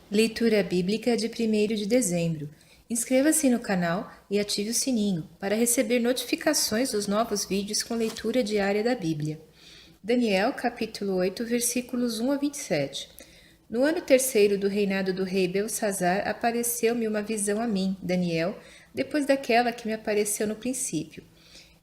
Leitura bíblica de 1º de dezembro. Inscreva-se no canal e ative o sininho para receber notificações dos novos vídeos com leitura diária da Bíblia. Daniel, capítulo 8, versículos 1 a 27. No ano terceiro do reinado do rei Belsazar, apareceu-me uma visão a mim, Daniel, depois daquela que me apareceu no princípio.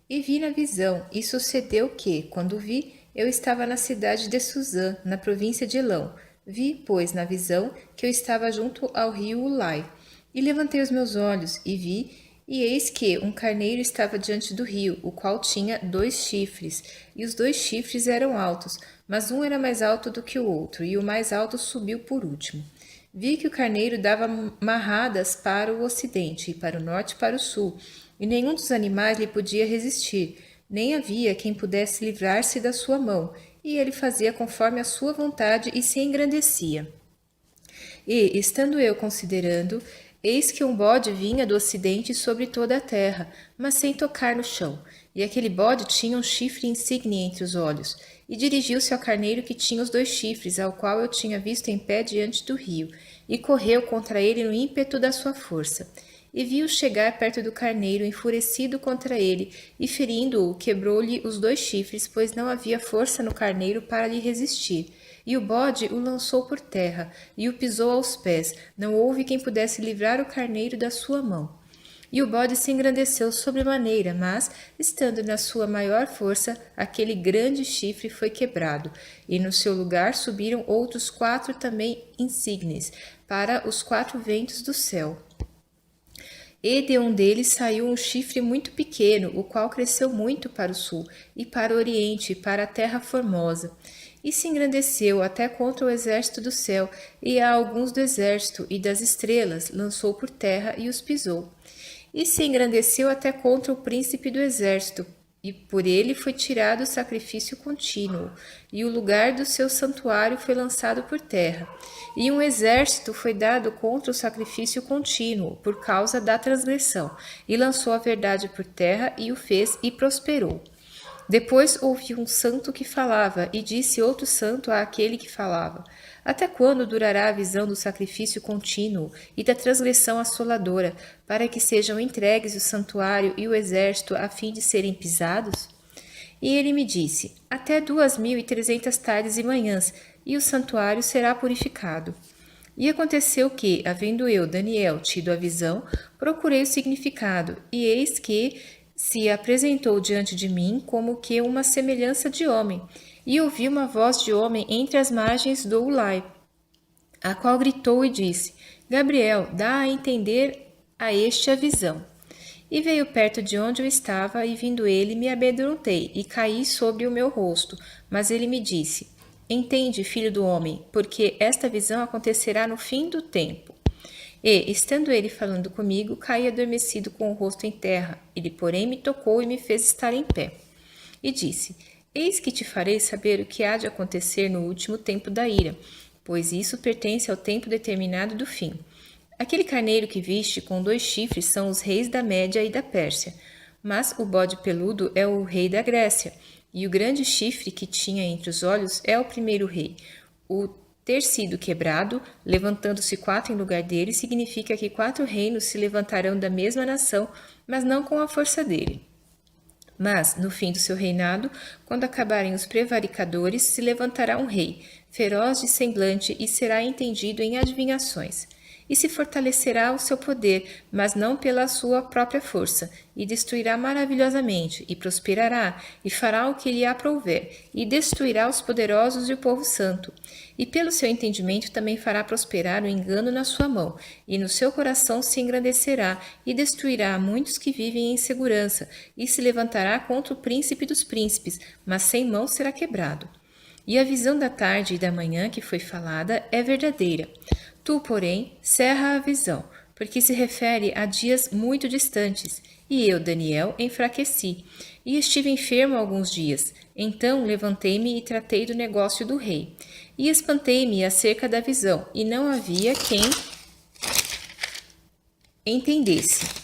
E vi na visão, e sucedeu que, quando vi, eu estava na cidade de Suzã, na província de Elão. Vi, pois, na visão, que eu estava junto ao rio Ulai. E levantei os meus olhos, e vi, e eis que um carneiro estava diante do rio, o qual tinha 2 chifres, e os 2 chifres eram altos, mas um era mais alto do que o outro, e o mais alto subiu por último. Vi que o carneiro dava marradas para o ocidente, e para o norte e para o sul, e nenhum dos animais lhe podia resistir, nem havia quem pudesse livrar-se da sua mão, e ele fazia conforme a sua vontade e se engrandecia. E, estando eu considerando, eis que um bode vinha do ocidente sobre toda a terra, mas sem tocar no chão, e aquele bode tinha um chifre insígne entre os olhos, e dirigiu-se ao carneiro que tinha os 2 chifres, ao qual eu tinha visto em pé diante do rio, e correu contra ele no ímpeto da sua força. E viu chegar perto do carneiro, enfurecido contra ele, e ferindo-o, quebrou-lhe os 2 chifres, pois não havia força no carneiro para lhe resistir. E o bode o lançou por terra, e o pisou aos pés, não houve quem pudesse livrar o carneiro da sua mão. E o bode se engrandeceu sobremaneira, mas, estando na sua maior força, aquele grande chifre foi quebrado, e no seu lugar subiram outros 4 também insígnes, para os 4 ventos do céu. E de um deles saiu um chifre muito pequeno, o qual cresceu muito para o sul, e para o oriente, e para a terra formosa. E se engrandeceu até contra o exército do céu, e a alguns do exército e das estrelas lançou por terra e os pisou. E se engrandeceu até contra o príncipe do exército, e por ele foi tirado o sacrifício contínuo, e o lugar do seu santuário foi lançado por terra. E um exército foi dado contra o sacrifício contínuo, por causa da transgressão, e lançou a verdade por terra, e o fez, e prosperou. Depois ouvi um santo que falava, e disse outro santo àquele que falava: Até quando durará a visão do sacrifício contínuo e da transgressão assoladora, para que sejam entregues o santuário e o exército a fim de serem pisados? E ele me disse: Até 2.300 tardes e manhãs, e o santuário será purificado. E aconteceu que, havendo eu, Daniel, tido a visão, procurei o significado, e eis que se apresentou diante de mim como que uma semelhança de homem, e ouvi uma voz de homem entre as margens do Ulai, a qual gritou e disse: Gabriel, dá a entender a este a visão. E veio perto de onde eu estava, e vindo ele, me amedrontei, e caí sobre o meu rosto. Mas ele me disse: Entende, filho do homem, porque esta visão acontecerá no fim do tempo. E, estando ele falando comigo, caí adormecido com o rosto em terra. Ele, porém, me tocou e me fez estar em pé. E disse: Eis que te farei saber o que há de acontecer no último tempo da ira, pois isso pertence ao tempo determinado do fim. Aquele carneiro que viste com 2 chifres são os reis da Média e da Pérsia, mas o bode peludo é o rei da Grécia, e o grande chifre que tinha entre os olhos é o primeiro rei. O ter sido quebrado, levantando-se 4 em lugar dele, significa que 4 reinos se levantarão da mesma nação, mas não com a força dele. Mas, no fim do seu reinado, quando acabarem os prevaricadores, se levantará um rei, feroz de semblante, e será entendido em adivinhações. E se fortalecerá o seu poder, mas não pela sua própria força, e destruirá maravilhosamente, e prosperará, e fará o que lhe aprouver, e destruirá os poderosos e o povo santo. E pelo seu entendimento também fará prosperar o engano na sua mão, e no seu coração se engrandecerá, e destruirá muitos que vivem em segurança, e se levantará contra o príncipe dos príncipes, mas sem mão será quebrado. E a visão da tarde e da manhã que foi falada é verdadeira. Tu, porém, cerra a visão, porque se refere a dias muito distantes. E eu, Daniel, enfraqueci, e estive enfermo alguns dias. Então levantei-me e tratei do negócio do rei. E espantei-me acerca da visão, e não havia quem entendesse.